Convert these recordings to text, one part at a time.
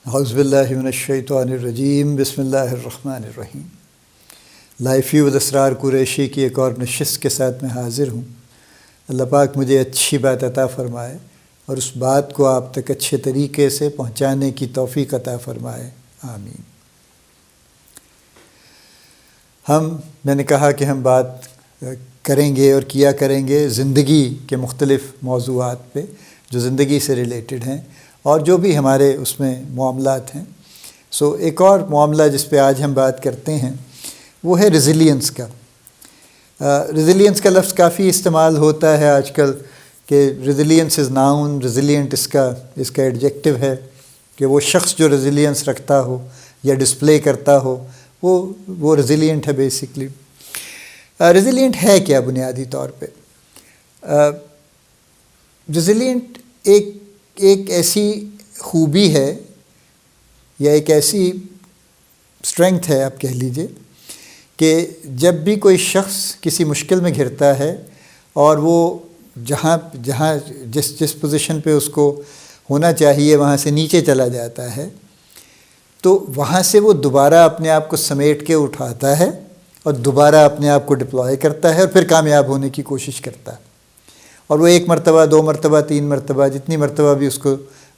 اعوذ باللہ من الشیطان الرجیم، بسم اللہ الرحمن الرحیم۔ لائف ویو ود اسرار قریشی کی ایک اور نشست کے ساتھ میں حاضر ہوں۔ اللہ پاک مجھے اچھی بات عطا فرمائے اور اس بات کو آپ تک اچھے طریقے سے پہنچانے کی توفیق عطا فرمائے، آمین۔ میں نے کہا کہ ہم بات کریں گے اور کیا کریں گے زندگی کے مختلف موضوعات پہ جو زندگی سے ریلیٹڈ ہیں اور جو بھی ہمارے اس میں معاملات ہیں۔ ایک اور معاملہ جس پہ آج ہم بات کرتے ہیں وہ ہے ریزیلینس کا۔ ریزیلینس کا لفظ کافی استعمال ہوتا ہے آج کل کہ ریزیلینس از ناؤن، ریزیلینٹ اس کا ایڈجیکٹو ہے کہ وہ شخص جو ریزیلینس رکھتا ہو یا ڈسپلے کرتا ہو وہ ریزیلینٹ ہے بیسکلی۔ ریزیلینٹ ہے کیا بنیادی طور پہ؟ ریزیلینٹ ایک ایسی خوبی ہے یا ایک ایسی اسٹرینگتھ ہے، آپ کہہ لیجئے، کہ جب بھی کوئی شخص کسی مشکل میں گھرتا ہے اور وہ جس پوزیشن پہ اس کو ہونا چاہیے وہاں سے نیچے چلا جاتا ہے، تو وہاں سے وہ دوبارہ اپنے آپ کو سمیٹ کے اٹھاتا ہے اور دوبارہ اپنے آپ کو ڈپلوائے کرتا ہے اور پھر کامیاب ہونے کی کوشش کرتا ہے۔ اور وہ 1 مرتبہ 2 مرتبہ 3 مرتبہ جتنی مرتبہ بھی اس کو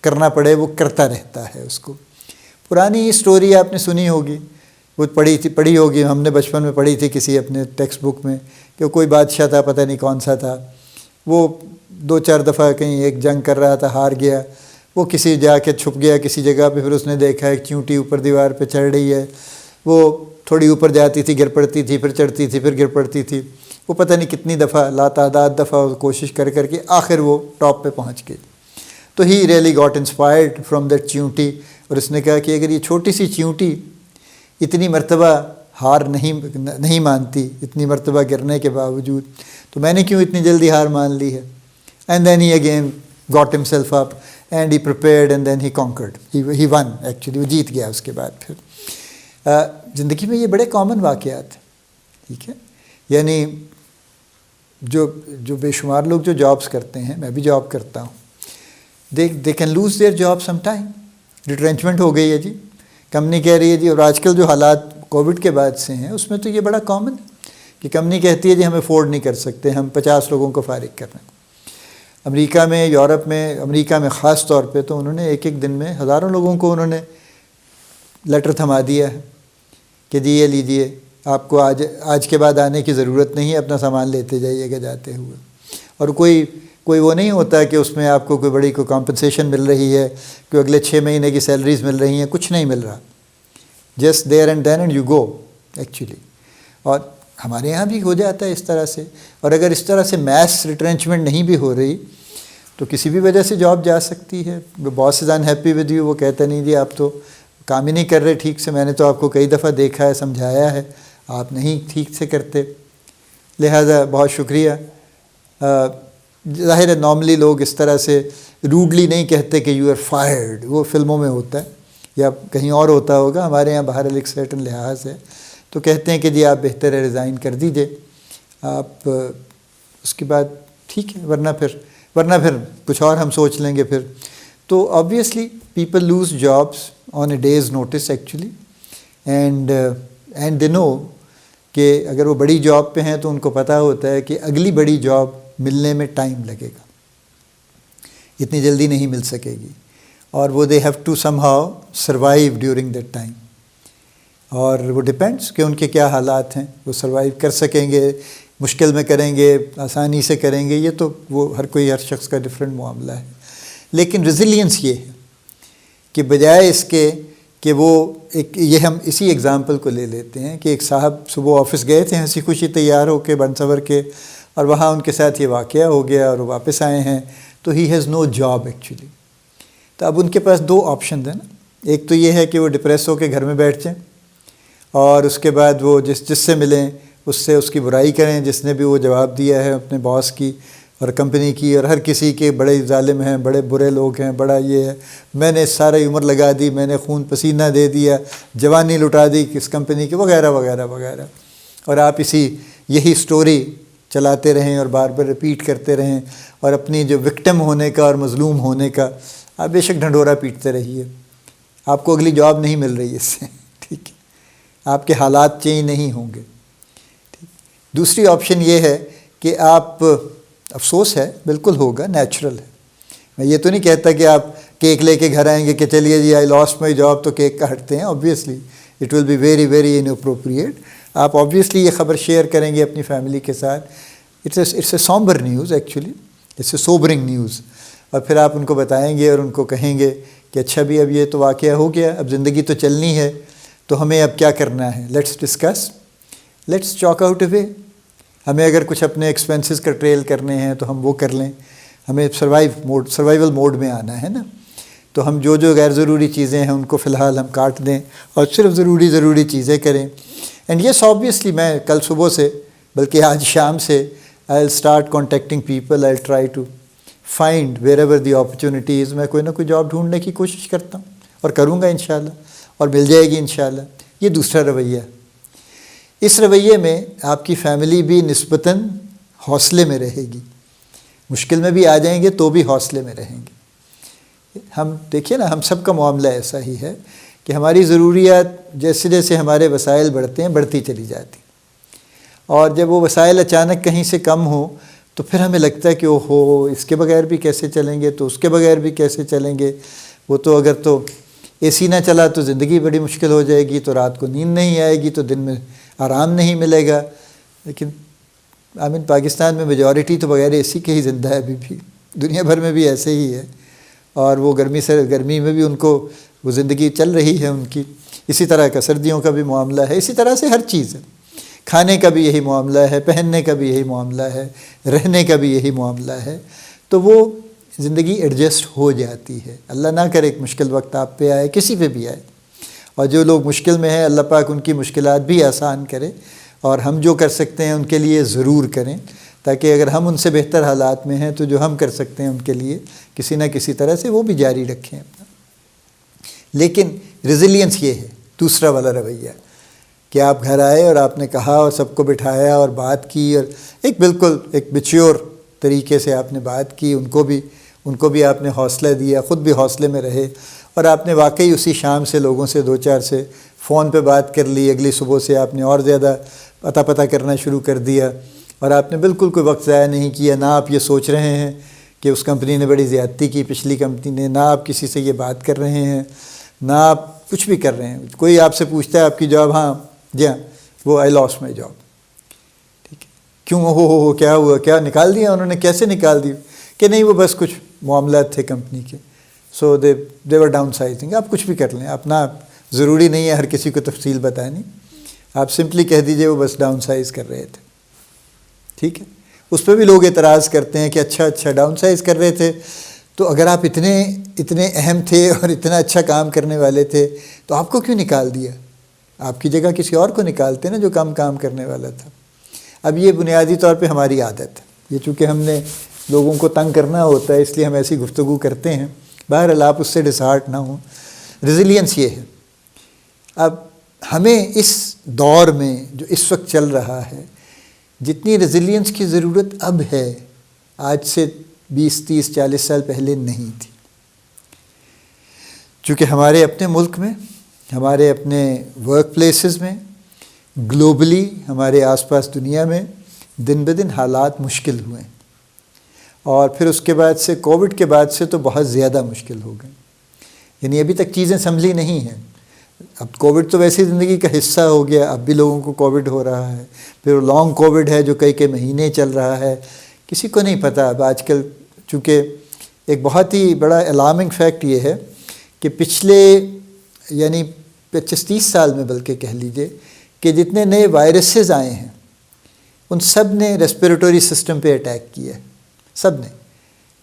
کرنا پڑے وہ کرتا رہتا ہے اس کو۔ پرانی اسٹوری آپ نے سنی ہوگی، وہ پڑھی ہوگی، ہم نے بچپن میں پڑھی تھی کسی اپنے ٹیکسٹ بک میں، کہ کوئی بادشاہ تھا، پتہ نہیں کون سا تھا، وہ 2-4 دفعہ کہیں ایک جنگ کر رہا تھا، ہار گیا، وہ کسی جا کے چھپ گیا کسی جگہ پہ، پھر اس نے دیکھا ایک چیونٹی اوپر دیوار پہ چڑھ رہی ہے، وہ تھوڑی اوپر جاتی تھی گر پڑتی تھی، پھر چڑھتی تھی پھر گر پڑتی تھی، وہ پتہ نہیں کتنی دفعہ لاتعداد دفعہ کوشش کر کے آخر وہ ٹاپ پہ پہنچ گئی۔ تو he really got inspired from that چیونٹی، اور اس نے کہا کہ اگر یہ چھوٹی سی چیونٹی اتنی مرتبہ ہار نہیں مانتی، اتنی مرتبہ گرنے کے باوجود، تو میں نے کیوں اتنی جلدی ہار مان لی ہے؟ And then he again got himself up and he prepared and then he conquered, he won, actually وہ جیت گیا اس کے بعد۔ پھر زندگی میں یہ بڑے کامن واقعات ہیں، ٹھیک ہے، یعنی جو بے شمار لوگ جو جابس کرتے ہیں، میں بھی جاب کرتا ہوں، they can lose their job some time, retrenchment ہو گئی ہے جی، کمپنی کہہ رہی ہے جی، اور آج کل جو حالات کووڈ کے بعد سے ہیں اس میں تو یہ بڑا کامن ہے کہ کمپنی کہتی ہے جی ہم افورڈ نہیں کر سکتے، ہم 50 لوگوں کو فارغ کر رہے ہیں۔ امریکہ میں، یورپ میں، امریکہ میں خاص طور پہ تو انہوں نے ایک دن میں ہزاروں لوگوں کو انہوں نے لیٹر تھما دیا ہے کہ جی یہ لیجئے، آپ کو آج کے بعد آنے کی ضرورت نہیں ہے، اپنا سامان لیتے جائیے گا جاتے ہوئے۔ اور کوئی وہ نہیں ہوتا کہ اس میں آپ کو کوئی بڑی کمپنسیشن مل رہی ہے، کہ اگلے 6 مہینے کی سیلریز مل رہی ہیں، کچھ نہیں مل رہا، just there and then and you go actually. اور ہمارے یہاں بھی ہو جاتا ہے اس طرح سے، اور اگر اس طرح سے میس ریٹرینچمنٹ نہیں بھی ہو رہی تو کسی بھی وجہ سے جاب جا سکتی ہے۔ باس از انہیپی ود یو، وہ کہتا نہیں جی آپ تو کام ہی نہیں کر رہے ٹھیک سے، میں نے تو آپ کو کئی دفعہ دیکھا ہے، سمجھایا ہے، آپ نہیں ٹھیک سے کرتے، لہذا بہت شکریہ۔ ظاہر ہے نارملی لوگ اس طرح سے روڈلی نہیں کہتے کہ یو آر فائرڈ، وہ فلموں میں ہوتا ہے یا کہیں اور ہوتا ہوگا، ہمارے یہاں باہر ایک سرٹن لحاظ ہے، تو کہتے ہیں کہ جی آپ بہتر ہے ریزائن کر دیجئے، آپ اس کے بعد ٹھیک ہے، ورنہ پھر کچھ اور ہم سوچ لیں گے پھر۔ تو obviously people lose jobs on a day's notice actually, and they know کہ اگر وہ بڑی جاب پہ ہیں تو ان کو پتہ ہوتا ہے کہ اگلی بڑی جاب ملنے میں ٹائم لگے گا، اتنی جلدی نہیں مل سکے گی، اور وہ they have to somehow survive during that time, اور وہ ڈپینڈس کہ ان کے کیا حالات ہیں، وہ سروائیو کر سکیں گے، مشکل میں کریں گے، آسانی سے کریں گے، یہ تو وہ ہر شخص کا ڈفرینٹ معاملہ ہے۔ لیکن ریزیلینس یہ ہے کہ بجائے اس کے کہ یہ ہم اسی ایگزامپل کو لے لیتے ہیں کہ ایک صاحب صبح آفس گئے تھے ہنسی خوشی تیار ہو کے بن سور کے، اور وہاں ان کے ساتھ یہ واقعہ ہو گیا اور وہ واپس آئے ہیں، تو he has no job actually. تو اب ان کے پاس 2 آپشنز ہیں نا، ایک تو یہ ہے کہ وہ ڈپریس ہو کے گھر میں بیٹھ جائیں اور اس کے بعد وہ جس سے ملیں اس سے اس کی برائی کریں، جس نے بھی وہ جواب دیا ہے اپنے باس کی اور کمپنی کی اور ہر کسی کے، بڑے ظالم ہیں، بڑے برے لوگ ہیں، بڑا یہ ہے، میں نے ساری عمر لگا دی، میں نے خون پسینہ دے دیا، جوانی لٹا دی کس کمپنی کی، وغیرہ وغیرہ وغیرہ، اور آپ یہی سٹوری چلاتے رہیں اور بار بار ریپیٹ کرتے رہیں، اور اپنی جو وکٹم ہونے کا اور مظلوم ہونے کا آپ بے شک ڈھنڈورا پیٹتے رہیے۔ آپ کو اگلی جاب نہیں مل رہی اس سے، ٹھیک ہے، آپ کے حالات چینج نہیں ہوں گے، ٹھیک۔ دوسری آپشن یہ ہے کہ آپ، افسوس ہے، بالکل ہوگا، نیچرل ہے، میں یہ تو نہیں کہتا کہ آپ کیک لے کے گھر آئیں گے کہ چلیے جی آئی لاسٹ مائی جاب تو کیک کاٹتے ہیں، obviously it will be very very inappropriate. آپ آبویسلی یہ خبر شیئر کریں گے اپنی فیملی کے ساتھ، it's a sombre news, actually it's a sobering news, اور پھر آپ ان کو بتائیں گے اور ان کو کہیں گے کہ اچھا بھی اب یہ تو واقعہ ہو گیا، اب زندگی تو چلنی ہے، تو ہمیں اب کیا کرنا ہے، let's discuss, let's chalk out a way. ہمیں اگر کچھ اپنے ایکسپینسز کا ٹریل کرنے ہیں تو ہم وہ کر لیں، ہمیں سروائیول موڈ میں آنا ہے نا، تو ہم جو غیر ضروری چیزیں ہیں ان کو فی الحال ہم کاٹ دیں اور صرف ضروری چیزیں کریں۔ اینڈ یس آبویسلی میں کل صبح سے، بلکہ آج شام سے، I will start contacting people, I will try to find wherever the opportunities, میں کوئی نہ کوئی جاب ڈھونڈنے کی کوشش کرتا ہوں اور کروں گا انشاءاللہ، اور مل جائے گی انشاءاللہ۔ یہ دوسرا رویہ، اس رویے میں آپ کی فیملی بھی نسبتاً حوصلے میں رہے گی، مشکل میں بھی آ جائیں گے تو بھی حوصلے میں رہیں گے۔ ہم دیکھیے نا، ہم سب کا معاملہ ایسا ہی ہے کہ ہماری ضروریات جیسے جیسے ہمارے وسائل بڑھتے ہیں بڑھتی چلی جاتی، اور جب وہ وسائل اچانک کہیں سے کم ہوں تو پھر ہمیں لگتا ہے کہ اوہو، اس کے بغیر بھی کیسے چلیں گے، تو اس کے بغیر بھی کیسے چلیں گے، وہ تو اگر تو اے سی نہ چلا تو زندگی بڑی مشکل ہو جائے گی، تو رات کو نیند نہیں آئے گی، تو دن میں آرام نہیں ملے گا۔ لیکن پاکستان میں میجورٹی تو بغیر اے سی کے ہی زندہ ہے ابھی بھی، دنیا بھر میں بھی ایسے ہی ہے، اور وہ گرمی میں بھی ان کو وہ زندگی چل رہی ہے ان کی۔ اسی طرح کا سردیوں کا بھی معاملہ ہے، اسی طرح سے ہر چیز ہے، کھانے کا بھی یہی معاملہ ہے، پہننے کا بھی یہی معاملہ ہے، رہنے کا بھی یہی معاملہ ہے، تو وہ زندگی ایڈجسٹ ہو جاتی ہے۔ اللہ نہ کرے ایک مشکل وقت آپ پہ آئے، کسی پہ بھی آئے، اور جو لوگ مشکل میں ہیں اللہ پاک ان کی مشکلات بھی آسان کرے، اور ہم جو کر سکتے ہیں ان کے لیے ضرور کریں، تاکہ اگر ہم ان سے بہتر حالات میں ہیں تو جو ہم کر سکتے ہیں ان کے لیے کسی نہ کسی طرح سے وہ بھی جاری رکھیں اپنا۔ لیکن ریزیلینس یہ ہے دوسرا والا رویہ، کہ آپ گھر آئے اور آپ نے کہا اور سب کو بٹھایا اور بات کی، اور بالکل ایک میچیور طریقے سے آپ نے بات کی، ان کو بھی آپ نے حوصلہ دیا، خود بھی حوصلے میں رہے، اور آپ نے واقعی اسی شام سے لوگوں سے 2-4 سے فون پہ بات کر لی، اگلی صبح سے آپ نے اور زیادہ پتہ کرنا شروع کر دیا، اور آپ نے بالکل کوئی وقت ضائع نہیں کیا، نہ آپ یہ سوچ رہے ہیں کہ اس کمپنی نے بڑی زیادتی کی پچھلی کمپنی نے، نہ آپ کسی سے یہ بات کر رہے ہیں، نہ آپ کچھ بھی کر رہے ہیں۔ کوئی آپ سے پوچھتا ہے آپ کی جاب، ہاں جی ہاں، وہ آئی لاسٹ مائی جاب، ٹھیک ہے، کیوں، ہو کیا ہوا، کیا نکال دیا انہوں نے، کیسے نکال دی، کہ نہیں وہ بس کچھ معاملات تھے کمپنی کے، سو دے ور ڈاؤن سائزنگ۔ آپ کچھ بھی کر لیں، اپنا ضروری نہیں ہے ہر کسی کو تفصیل بتانی، آپ سمپلی کہہ دیجئے وہ بس ڈاؤن سائز کر رہے تھے، ٹھیک ہے۔ اس پہ بھی لوگ اعتراض کرتے ہیں کہ اچھا ڈاؤن سائز کر رہے تھے، تو اگر آپ اتنے اہم تھے اور اتنا اچھا کام کرنے والے تھے تو آپ کو کیوں نکال دیا، آپ کی جگہ کسی اور کو نکالتے نا جو کم کام کرنے والا تھا۔ اب یہ بنیادی طور پہ ہماری عادت ہے، یہ چونکہ ہم نے لوگوں کو تنگ کرنا ہوتا ہے اس لیے ہم ایسی گفتگو کرتے ہیں، بہرحال آپ اس سے ڈسہارٹ نہ ہوں۔ ریزیلینس یہ ہے، اب ہمیں اس دور میں جو اس وقت چل رہا ہے جتنی ریزیلینس کی ضرورت اب ہے، آج سے 20-30-40 سال پہلے نہیں تھی، چونکہ ہمارے اپنے ملک میں، ہمارے اپنے ورک پلیسز میں، گلوبلی ہمارے آس پاس دنیا میں دن بدن حالات مشکل ہوئے، اور پھر اس کے بعد سے کووڈ کے بعد سے تو بہت زیادہ مشکل ہو گئے، یعنی ابھی تک چیزیں سنبھلی نہیں ہیں۔ اب کووڈ تو ویسی زندگی کا حصہ ہو گیا، اب بھی لوگوں کو کووڈ ہو رہا ہے، پھر لانگ کووڈ ہے جو کئی مہینے چل رہا ہے، کسی کو نہیں پتہ اب آج کل۔ چونکہ ایک بہت ہی بڑا الارمنگ فیکٹ یہ ہے کہ پچھلے یعنی 25-30 سال میں بلکہ کہہ لیجئے کہ جتنے نئے وائرسز آئے ہیں ان سب نے ریسپیریٹری سسٹم پہ اٹیک کیا ہے، سب نے،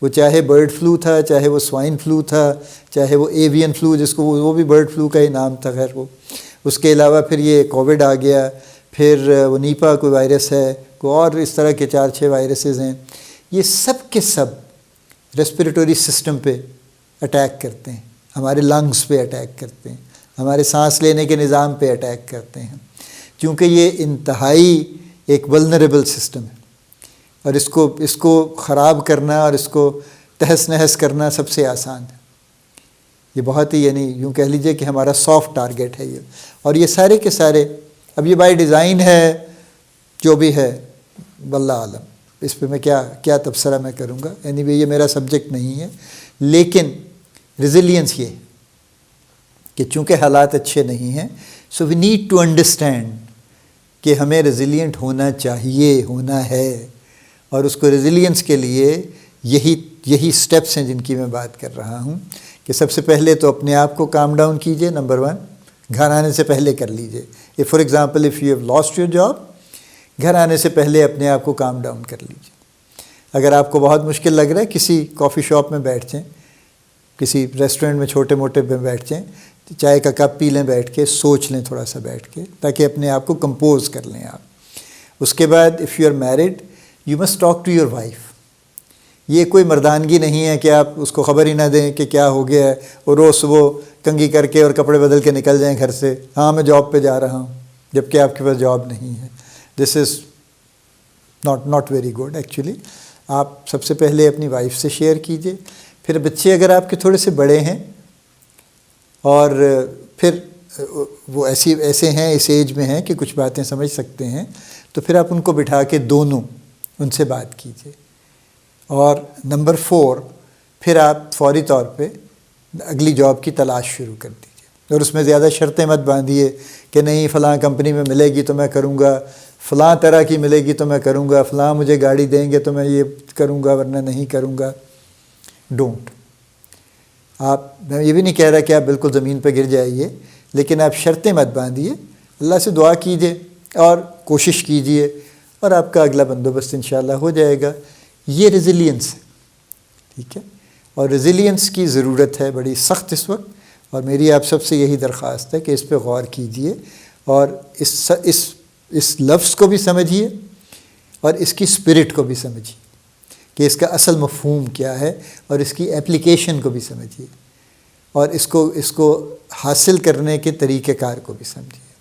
وہ چاہے برڈ فلو تھا، چاہے وہ سوائن فلو تھا، چاہے وہ ایوین فلو جس کو وہ بھی برڈ فلو کا ہی نام تھا، خیر وہ، اس کے علاوہ پھر یہ کووڈ آ گیا، پھر وہ نیپا کوئی وائرس ہے، کوئی اور اس طرح کے 4-6 وائرسز ہیں، یہ سب کے سب ریسپیریٹری سسٹم پہ اٹیک کرتے ہیں، ہمارے لنگس پہ اٹیک کرتے ہیں، ہمارے سانس لینے کے نظام پہ اٹیک کرتے ہیں، کیونکہ یہ انتہائی ایک ولنریبل سسٹم ہے، اور اس کو خراب کرنا اور اس کو تہس نہس کرنا سب سے آسان ہے۔ یہ بہت ہی یعنی یوں کہہ لیجئے کہ ہمارا سافٹ ٹارگیٹ ہے یہ. اور یہ سارے کے سارے اب یہ بائی ڈیزائن ہے جو بھی ہے واللہ عالم، اس پہ میں کیا تبصرہ میں کروں گا. anyway یہ میرا سبجیکٹ نہیں ہے. لیکن ریزیلینس یہ کہ چونکہ حالات اچھے نہیں ہیں، سو وی نیڈ ٹو انڈرسٹینڈ کہ ہمیں ریزیلینٹ ہونا چاہیے، ہونا ہے. اور اس کو ریزیلینس کے لیے یہی سٹیپس ہیں جن کی میں بات کر رہا ہوں کہ سب سے پہلے تو اپنے آپ کو کام ڈاؤن کیجئے. نمبر 1 گھر آنے سے پہلے کر لیجئے. For example if you have lost your job, گھر آنے سے پہلے اپنے آپ کو کام ڈاؤن کر لیجئے. اگر آپ کو بہت مشکل لگ رہا ہے، کسی کافی شاپ میں بیٹھ جائیں، کسی ریسٹورنٹ میں چھوٹے موٹے میں بیٹھ جائیں، چائے کا کپ پی لیں بیٹھ کے، سوچ لیں تھوڑا سا بیٹھ کے، تاکہ اپنے آپ کو کمپوز کر لیں آپ. اس کے بعد if you are married you must talk to your wife. یہ کوئی مردانگی نہیں ہے کہ آپ اس کو خبر ہی نہ دیں کہ کیا ہو گیا ہے، اور روز صبح کنگھی کر کے اور کپڑے بدل کے نکل جائیں گھر سے، ہاں میں جاب پہ جا رہا ہوں، جبکہ آپ کے پاس جاب نہیں ہے. This is not very good actually. آپ سب سے پہلے اپنی وائف سے شیئر کیجئے. پھر بچے اگر آپ کے تھوڑے سے بڑے ہیں اور پھر وہ ایسے ہیں، اس ایج میں ہیں کہ کچھ باتیں سمجھ سکتے ہیں، تو پھر آپ ان کو بٹھا کے دونوں ان سے بات کیجئے. اور نمبر 4 پھر آپ فوری طور پہ اگلی جاب کی تلاش شروع کر دیجئے. اور اس میں زیادہ شرطیں مت باندھیے کہ نہیں فلاں کمپنی میں ملے گی تو میں کروں گا، فلاں طرح کی ملے گی تو میں کروں گا، فلاں مجھے گاڑی دیں گے تو میں یہ کروں گا ورنہ نہیں کروں گا. ڈونٹ. میں یہ بھی نہیں کہہ رہا کہ آپ بالکل زمین پہ گر جائیے، لیکن آپ شرطیں مت باندھیے. اللہ سے دعا کیجئے اور کوشش کیجئے، اور آپ کا اگلا بندوبست انشاءاللہ ہو جائے گا. یہ ریزیلینس ہے، ٹھیک ہے. اور ریزیلینس کی ضرورت ہے بڑی سخت اس وقت، اور میری آپ سب سے یہی درخواست ہے کہ اس پہ غور کیجئے اور اس لفظ کو بھی سمجھیے اور اس کی اسپرٹ کو بھی سمجھیے کہ اس کا اصل مفہوم کیا ہے، اور اس کی اپلیکیشن کو بھی سمجھیے، اور اس کو حاصل کرنے کے طریقہ کار کو بھی سمجھیے.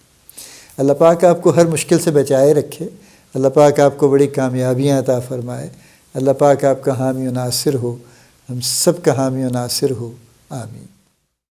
اللہ پاک آپ کو ہر مشکل سے بچائے رکھے. اللہ پاک آپ کو بڑی کامیابیاں عطا فرمائے. اللہ پاک آپ کا حامی و ناصر ہو، ہم سب کا حامی و ناصر ہو. آمین.